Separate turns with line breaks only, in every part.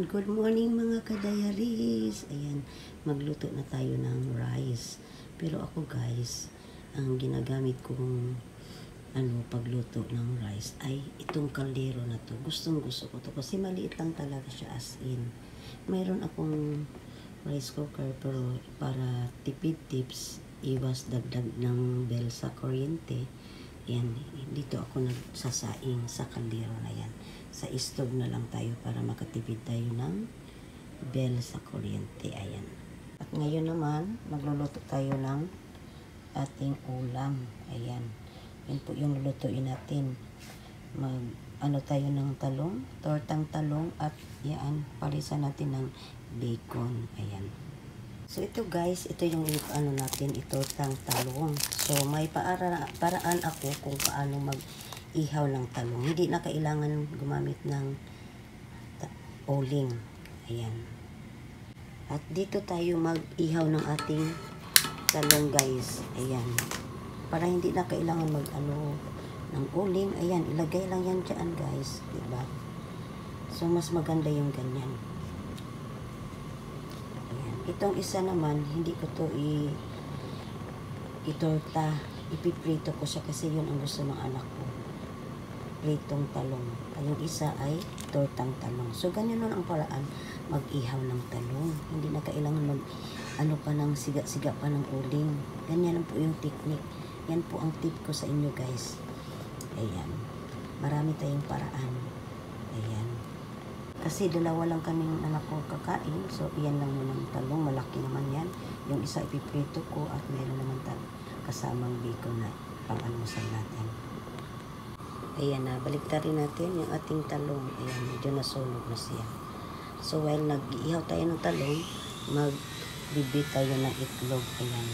Good morning mga kadayaris. Ayan, magluto na tayo ng rice. Pero ako guys, ang ginagamit kong pagluto ng rice ay itong kaldero na to. Gustong gusto ko to kasi maliit lang talaga siya, as in. Mayroon akong rice cooker pero para tipid tips, iwas dagdag ng bell sa kuryente. Ayan, dito ako nagsasaing sa kaldero na yan. Sa stove na lang tayo para makatipid tayo ng bell sa kuryente. Ayan. At ngayon naman, magluluto tayo ng ating ulam. Ayan. Yan po yung lulutuin natin. Tayo ng talong, tortang talong, at yan, palisan natin ng bacon. Ayan. So ito guys, ito yung natin, tortang talong. So may paraan ako kung paano ihaw ng talong. Hindi na kailangan gumamit ng uling. Ayan. At dito tayo mag-ihaw ng ating talong guys. Ayan. Para hindi na kailangan ng uling. Ayan, ilagay lang yan dyan guys. Diba? So mas maganda yung ganyan. Ayan. Itong isa naman, hindi ko to itorta. Ipiprito ko siya kasi yun ang gusto ng anak ko. Pritong talong. Yung isa ay tortang talong. So, ganyan nun ang paraan mag-ihaw ng talong. Hindi na kailangan ng siga-siga pa ng uling. Ganyan lang po yung technique. Yan po ang tip ko sa inyo guys. Ayan. Marami tayong paraan. Ayan. Kasi dalawa lang kaming anak ko kakain. So, iyan lang yun ang talong. Malaki naman yan. Yung isa ipiprito ko at meron naman kasamang bacon na pang-almusal natin. Ayan na, baliktarin natin yung ating talong. Ayan, medyo nasunog na siya. So, while nag-ihaw tayo ng talong, magbibit tayo ng itlog. Ayan.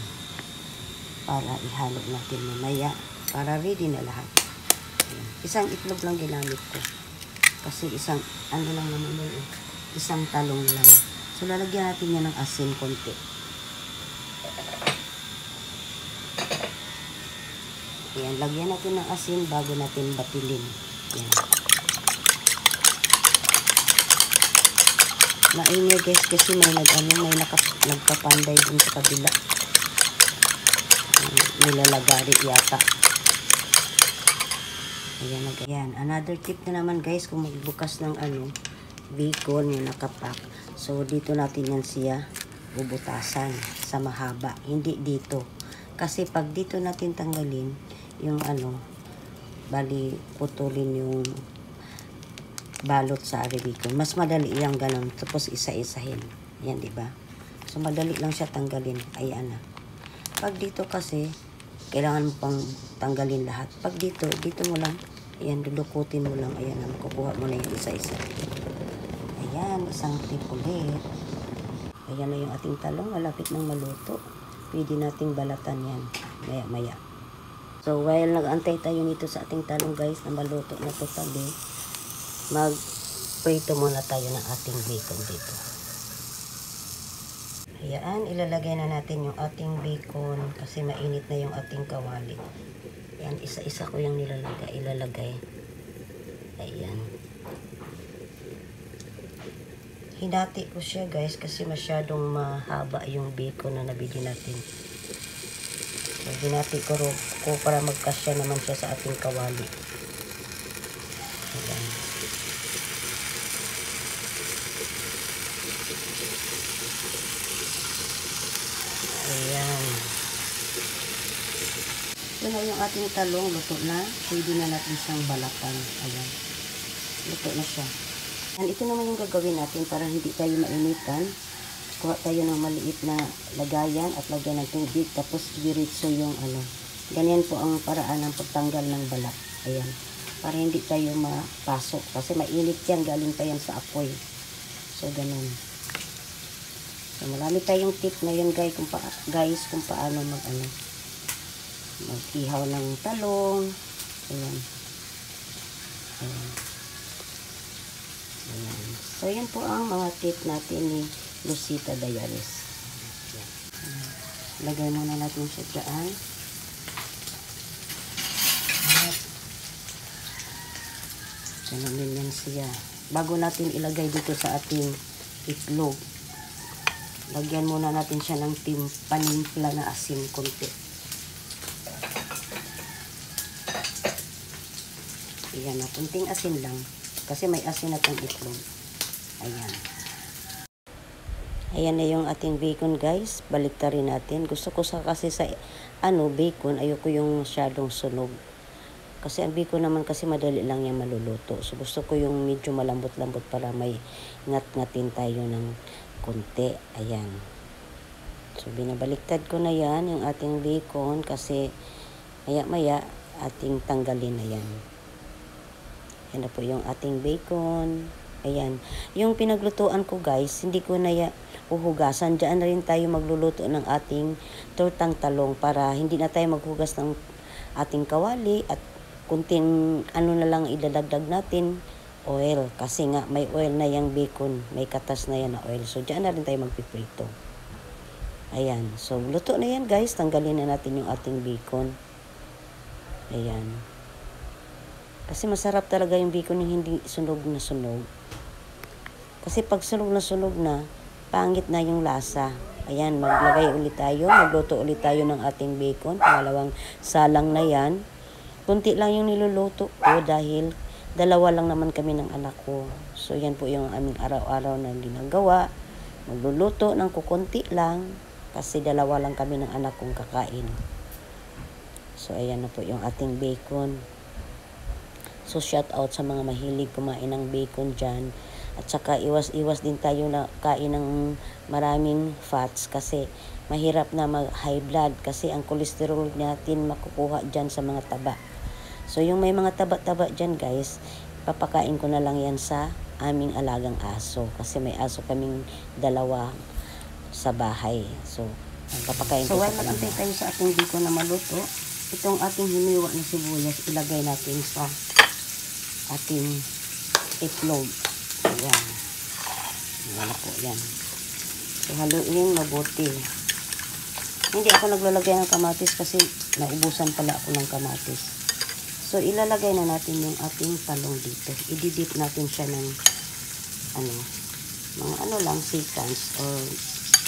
Para ihalo natin mamaya. Para ready na lahat. Ayan. Isang itlog lang ginamit ko. Kasi isang talong lang. So, lalagyan natin yan ng asin konti. Ayan, lagyan natin ng asin bago natin batilin. Ayan. Maingay guys kasi may nagpapanday dun sa kabila. Nilalagari yata. Ayan. Another tip na naman guys, kung magbukas ng bacon yung nakapak. So, dito natin yan siya bubutasan sa mahaba. Hindi dito. Kasi pag dito natin tanggalin, yung putulin yung balot sa bacon. Mas madali yung ganun. Tapos isa-isahin. Yan, diba? So, madali lang siya tanggalin. Ayan na. Pag dito kasi, kailangan mo pang tanggalin lahat. Pag dito mo lang, ayan, dudukutin mo lang. Ayan na, makukuha mo na yung isa-isa. Ayan, isang tip ulit. Ayan na yung ating talong. Malapit ng maluto. Pwede nating balatan yan. Maya-maya. So, while nag-antay tayo nito sa ating talong guys na maluto na totally, mag-prito muna tayo ng ating bacon dito. Ayan, ilalagay na natin yung ating bacon kasi mainit na yung ating kawali. Ayan, isa-isa ko yung ilalagay. Ayan. Hinati ko siya guys kasi masyadong mahaba yung bacon na nabili natin. So, hinati ko para magkasya naman siya sa ating kawali. Ayan. Ayan. Ito na yung ating talong. Luto na. Pwede na natin siyang balatan. Ayan. Luto na siya. And ito naman yung gagawin natin para hindi tayo mainitan. Kuha tayo ng maliit na lagayan at lagyan ng tubig. Tapos diretso yung Ganyan po ang paraan ng pagtanggal ng balat. Ayan. Para hindi tayo mapasok. Kasi mainit yan. Galing pa yan sa apoy. So, ganun. So, marami tayong tip ngayon guys kung paano mag-ihaw ng talong. Ayan. Ayan. Ayan. So, yan po ang mga tip natin ni Lucita Diaries. Lagay muna natin siya dyan. Ganun yan siya. Bago natin ilagay dito sa ating itlog, lagyan muna natin siya ng panimpla na asin konti. Ayan na, kunting asin lang. Kasi may asin na itong itlog. Ayan. Ayan na yung ating bacon guys. Baliktarin natin. Gusto ko kasi sa bacon, ayoko yung masyadong sunog. Kasi ang bacon naman kasi madali lang yan maluluto. So gusto ko yung medyo malambot-lambot para may ngat-ngatin tayo ng konti. Ayan. So binabaliktad ko na yan yung ating bacon kasi maya-maya ating tanggalin na yan. Ayan na po yung ating bacon. Ayan. Yung pinaglutuan ko guys, hindi ko na uhugasan. Diyan na rin tayo magluluto ng ating tortang talong para hindi na tayo maghugas ng ating kawali at kunting na lang idadagdag natin, oil. Kasi nga may oil na yung bacon. May katas na yan na oil. So diyan na rin tayo magpiprito. Ayan. So luto na yan guys. Tanggalin na natin yung ating bacon. Ayan. Kasi masarap talaga yung bacon yung hindi sunog na sunog. Kasi pag sunog na, pangit na yung lasa. Ayan, magluto ulit tayo ng ating bacon. Pangalawang salang na yan. Kunti lang yung niluluto ko dahil dalawa lang naman kami ng anak ko. So, yan po yung aming araw-araw na ginagawa. Magluluto ng kukunti lang kasi dalawa lang kami ng anak kong kakain. So, ayan na po yung ating bacon. So, shout out sa mga mahilig kumain ng bacon dyan. At saka iwas-iwas din tayo na kain ng maraming fats kasi mahirap na mag-high blood kasi ang cholesterol natin makukuha dyan sa mga taba. So yung may mga taba-taba dyan guys, papakain ko na lang yan sa aming alagang aso kasi may aso kaming dalawa sa bahay. So papakain ko sa kanila. So while nag-antay tayo sa ating bacon na maluto, itong ating hiniwa na sibuyas ilagay natin sa ating itlog. Ayan. Ayan na po. Yan. So, haluin mabuti. Hindi ako naglalagay ng kamatis kasi naubusan pala ako ng kamatis. So, ilalagay na natin yung ating talong dito. I-dip natin siya ng mga lang, seconds or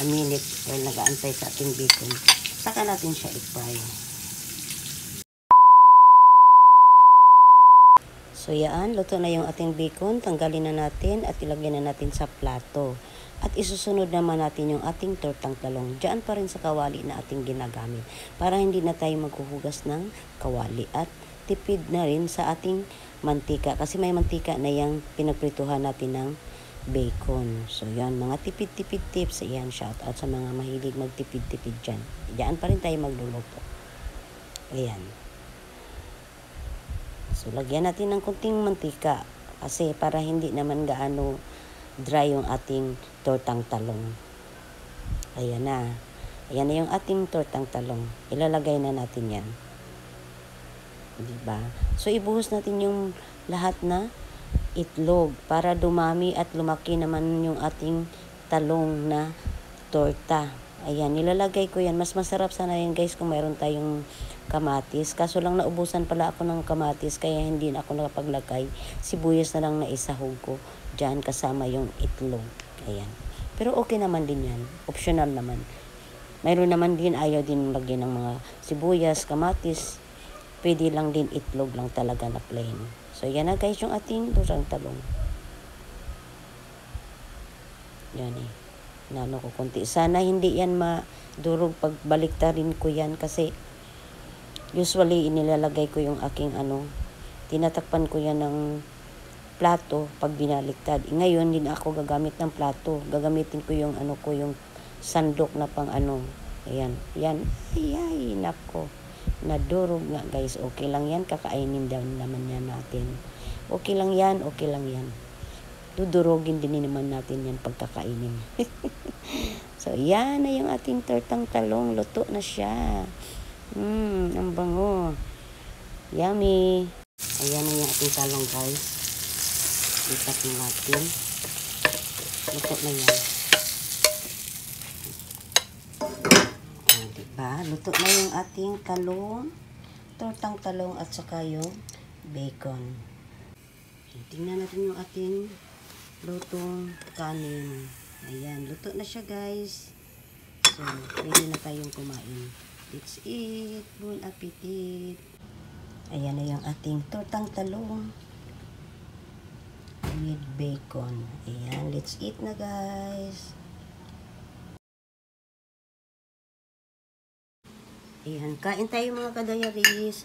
a minute while nag-aantay sa ating bacon. Saka natin siya i-fry. So yan, luto na yung ating bacon. Tanggalin na natin at ilagay na natin sa plato. At isusunod naman natin yung ating tortang talong. Diyan pa rin sa kawali na ating ginagamit. Para hindi na tayo maghuhugas ng kawali. At tipid na rin sa ating mantika. Kasi may mantika na yung pinagprituhan natin ng bacon. So yan, mga tipid-tipid tips. Ayan, shout out sa mga mahilig magtipid-tipid dyan. Diyan pa rin tayo magluluto. Ayan. So, lagyan natin ng kunting mantika kasi para hindi naman gaano dry yung ating tortang talong. Ayan na. Ayan na yung ating tortang talong. Ilalagay na natin yan. Diba? So, ibuhos natin yung lahat na itlog para dumami at lumaki naman yung ating talong na torta. Ayan, nilalagay ko yan. Mas masarap sana yan guys kung mayroon tayong kamatis. Kaso lang naubusan pala ako ng kamatis kaya hindi na ako nakapaglagay. Sibuyas na lang na isahog ko. Diyan kasama yung itlog. Ayan. Pero okay naman din yan. Optional naman. Mayroon naman din ayaw din lagyan ng mga sibuyas, kamatis. Pwede lang din itlog lang talaga na plain. So yan na guys yung ating tortang talong. Yan eh. Nano ko konti. Sana hindi yan madurog pagbaliktarin ko yan kasi usually inilalagay ko yung aking tinatakpan ko yan ng plato pag binaliktad. Ngayon hindi na ako gagamit ng plato. Gagamitin ko yung yung sandok na pang Ayan. Yan. Ay, nako. Nadurog nga guys. Okay lang yan. Kakainin daw naman yan natin. Okay lang yan. Okay lang yan. Dudurogin din naman natin yan pagkakainin. So, yan na yung ating tortang talong. Luto na siya. Ang bango. Yummy. Ayan na yung ating talong guys. Lipat na natin. Luto na yan. Diba? Luto na yung ating talong. Tortang talong at saka yung bacon. Tingnan natin yung ating lutong kanin. Ayan. Luto na siya guys. So, pwede na tayong kumain. Let's eat. Bon appetit. Ayan na yung ating tortang talong with bacon. Ayan, let's eat na guys. Ayan, kain tayo mga kadayaris.